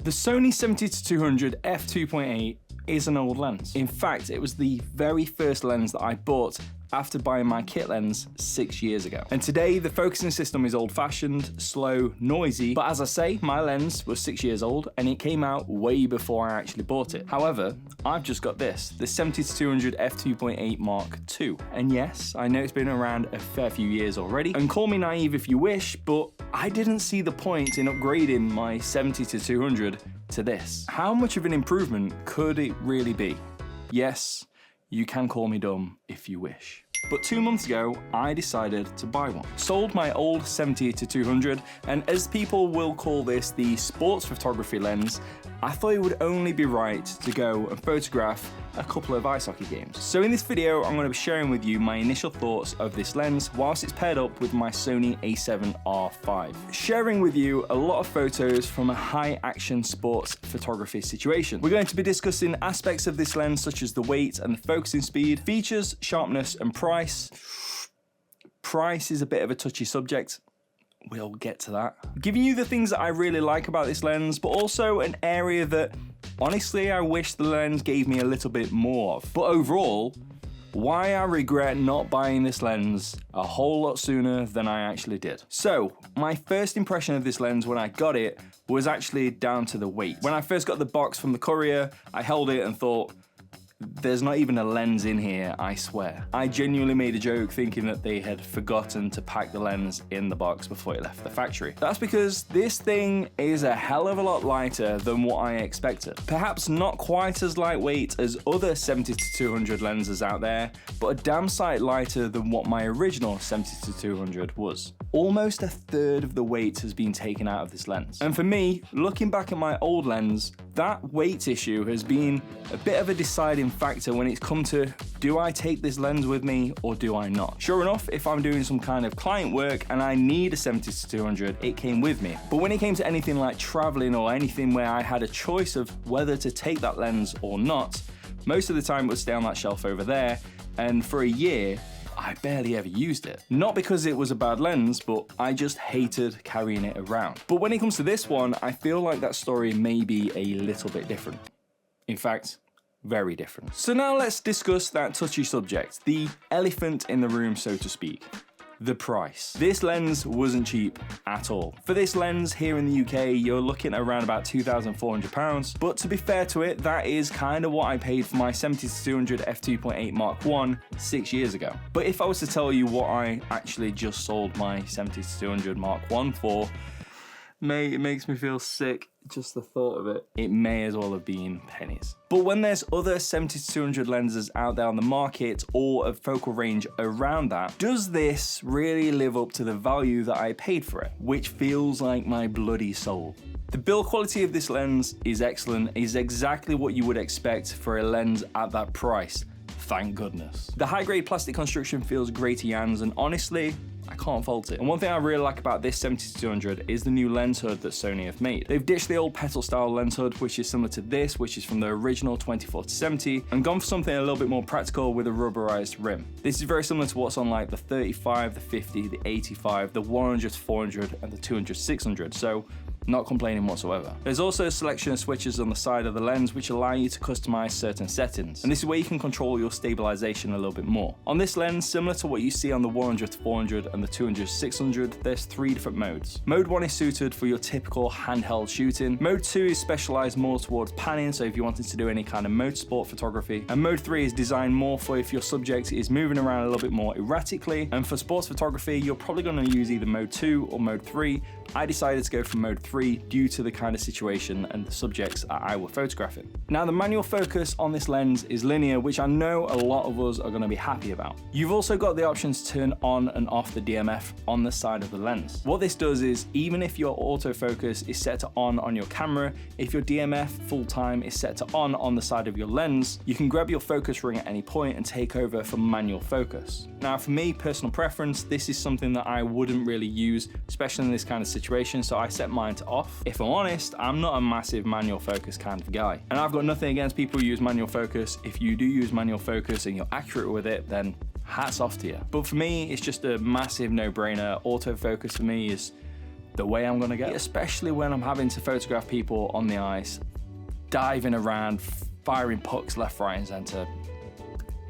The Sony 70-200 f2.8 is an old lens. In fact, it was the very first lens that I bought after buying my kit lens 6 years ago. And today, the focusing system is old-fashioned, slow, noisy, but as I say, my lens was 6 years old and it came out way before I actually bought it. However, I've just got this, the 70-200 f2.8 Mark II. And yes, I know it's been around a fair few years already, and call me naive if you wish, but I didn't see the point in upgrading my 70-200 to this. How much of an improvement could it really be? Yes, you can call me dumb if you wish. But 2 months ago, I decided to buy one. Sold my old 70-200, and as people will call this the sports photography lens, I thought it would only be right to go and photograph a couple of ice hockey games. So in this video, I'm going to be sharing with you my initial thoughts of this lens whilst it's paired up with my Sony a7R5. Sharing with you a lot of photos from a high action sports photography situation. We're going to be discussing aspects of this lens such as the weight and the focusing speed, features, sharpness and price. Price is a bit of a touchy subject. We'll get to that. Giving you the things that I really like about this lens, but also an area that honestly I wish the lens gave me a little bit more of. But overall, why I regret not buying this lens a whole lot sooner than I actually did. So, my first impression of this lens when I got it was actually down to the weight. When I first got the box from the courier, I held it and thought, there's not even a lens in here, I swear. I genuinely made a joke thinking that they had forgotten to pack the lens in the box before it left the factory. That's because this thing is a hell of a lot lighter than what I expected. Perhaps not quite as lightweight as other 70-200 lenses out there, but a damn sight lighter than what my original 70-200 was. Almost a third of the weight has been taken out of this lens. And for me, looking back at my old lens, that weight issue has been a bit of a deciding factor when it's come to, do I take this lens with me or do I not? Sure enough, if I'm doing some kind of client work and I need a 70-200, it came with me. But when it came to anything like traveling or anything where I had a choice of whether to take that lens or not, most of the time it would stay on that shelf over there, and for a year, I barely ever used it. Not because it was a bad lens, but I just hated carrying it around. But when it comes to this one, I feel like that story may be a little bit different. In fact, very different. So now let's discuss that touchy subject, the elephant in the room, so to speak. The price. This lens wasn't cheap at all. For this lens here in the UK, you're looking at around about £2,400, but to be fair to it, that is kind of what I paid for my 70-200 f2.8 Mark I 6 years ago. But if I was to tell you what I actually just sold my 70-200 Mark I for, it makes me feel sick, just the thought of it. It may as well have been pennies. But when there's other 70-200 lenses out there on the market or a focal range around that, does this really live up to the value that I paid for it? Which feels like my bloody soul. The build quality of this lens is excellent, is exactly what you would expect for a lens at that price. Thank goodness. The high-grade plastic construction feels great to your hands, and honestly, I can't fault it. And one thing I really like about this 70-200 is the new lens hood that Sony have made. They've ditched the old petal style lens hood, which is similar to this, which is from the original 24-70, and gone for something a little bit more practical with a rubberized rim. This is very similar to what's on like the 35, the 50, the 85, the 100-400, and the 200-600, so not complaining whatsoever. There's also a selection of switches on the side of the lens which allow you to customize certain settings, and this is where you can control your stabilization a little bit more. On this lens, similar to what you see on the 100-400 and the 200-600, there's 3 different modes. Mode 1 is suited for your typical handheld shooting. Mode 2 is specialized more towards panning, so if you wanted to do any kind of motorsport photography. And Mode 3 is designed more for if your subject is moving around a little bit more erratically. And for sports photography, you're probably going to use either Mode 2 or Mode 3. I decided to go for Mode 3 due to the kind of situation and the subjects I were photographing. Now, the manual focus on this lens is linear, which I know a lot of us are going to be happy about. You've also got the option to turn on and off the DMF on the side of the lens. What this does is, even if your autofocus is set to on your camera, if your DMF full time is set to on the side of your lens, you can grab your focus ring at any point and take over for manual focus. Now, for me, personal preference, this is something that I wouldn't really use, especially in this kind of situation, so I set mine to off. If I'm honest, I'm not a massive manual focus kind of guy. And I've got nothing against people who use manual focus. If you do use manual focus and you're accurate with it, then hats off to you. But for me, it's just a massive no-brainer. Autofocus for me is the way I'm gonna go. Especially when I'm having to photograph people on the ice, diving around, firing pucks left, right, and center.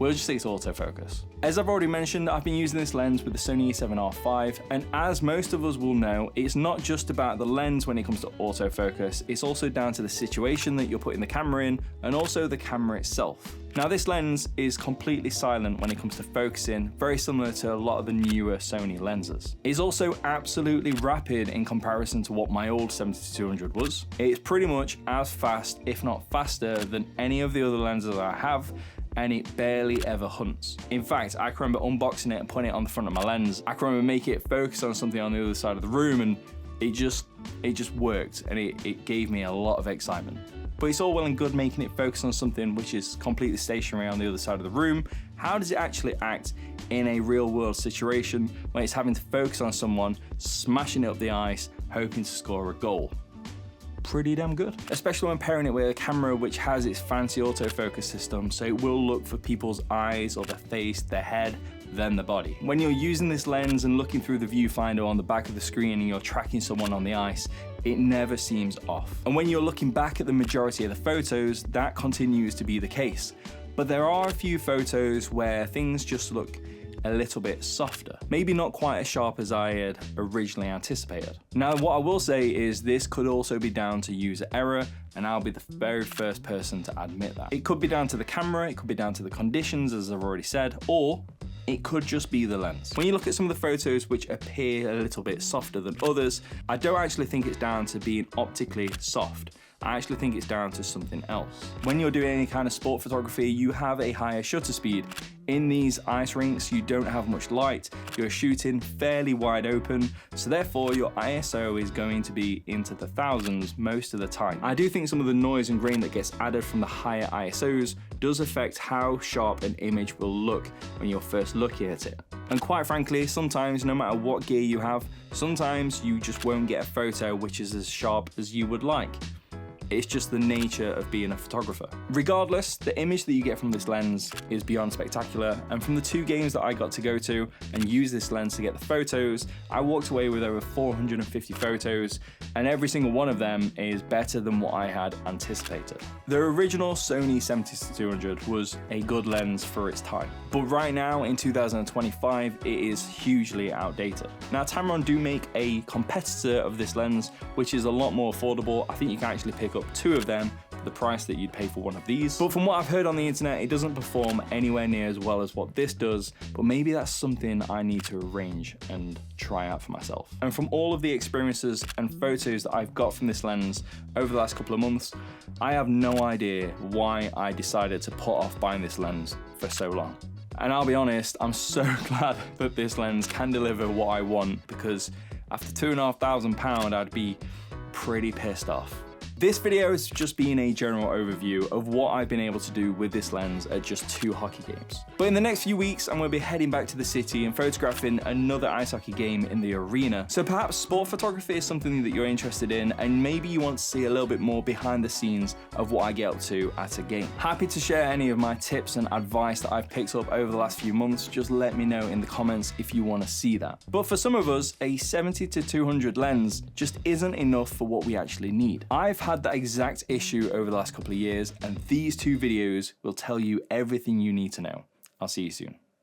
We'll just say it's autofocus. As I've already mentioned, I've been using this lens with the Sony A7R5, and as most of us will know, it's not just about the lens when it comes to autofocus, it's also down to the situation that you're putting the camera in, and also the camera itself. Now this lens is completely silent when it comes to focusing, very similar to a lot of the newer Sony lenses. It's also absolutely rapid in comparison to what my old 70-200 was. It's pretty much as fast, if not faster, than any of the other lenses I have, and it barely ever hunts. In fact, I can remember unboxing it and putting it on the front of my lens. I can remember making it focus on something on the other side of the room, and it just worked, and it gave me a lot of excitement. But it's all well and good making it focus on something which is completely stationary on the other side of the room. How does it actually act in a real world situation when it's having to focus on someone, smashing it up the ice, hoping to score a goal? Pretty damn good. Especially when pairing it with a camera which has its fancy autofocus system, so it will look for people's eyes or their face, their head, then the body. When you're using this lens and looking through the viewfinder on the back of the screen and you're tracking someone on the ice, it never seems off. And when you're looking back at the majority of the photos, that continues to be the case. But there are a few photos where things just look a little bit softer. Maybe not quite as sharp as I had originally anticipated. Now, what I will say is this could also be down to user error, and I'll be the very first person to admit that. It could be down to the camera, it could be down to the conditions, as I've already said, or it could just be the lens. When you look at some of the photos which appear a little bit softer than others, I don't actually think it's down to being optically soft. I actually think it's down to something else. When you're doing any kind of sport photography, you have a higher shutter speed. In these ice rinks, you don't have much light, you're shooting fairly wide open, so therefore your ISO is going to be into the thousands most of the time. I do think some of the noise and grain that gets added from the higher ISOs does affect how sharp an image will look when you're first looking at it. And quite frankly, sometimes no matter what gear you have, sometimes you just won't get a photo which is as sharp as you would like. It's just the nature of being a photographer. Regardless, the image that you get from this lens is beyond spectacular, and from the 2 games that I got to go to and use this lens to get the photos, I walked away with over 450 photos, and every single one of them is better than what I had anticipated. The original Sony 70-200 was a good lens for its time, but right now in 2025, it is hugely outdated. Now, Tamron do make a competitor of this lens, which is a lot more affordable. I think you can actually pick up 2 of them for the price that you'd pay for one of these. But from what I've heard on the internet, it doesn't perform anywhere near as well as what this does, but maybe that's something I need to arrange and try out for myself. And from all of the experiences and photos that I've got from this lens over the last couple of months, I have no idea why I decided to put off buying this lens for so long. And I'll be honest, I'm so glad that this lens can deliver what I want, because after £2,500, I'd be pretty pissed off. This video has just been a general overview of what I've been able to do with this lens at just 2 hockey games. But in the next few weeks, I'm going to be heading back to the city and photographing another ice hockey game in the arena. So perhaps sport photography is something that you're interested in, and maybe you want to see a little bit more behind the scenes of what I get up to at a game. Happy to share any of my tips and advice that I've picked up over the last few months. Just let me know in the comments if you want to see that. But for some of us, a 70-200 lens just isn't enough for what we actually need. I've had that exact issue over the last couple of years, and these 2 videos will tell you everything you need to know. I'll see you soon.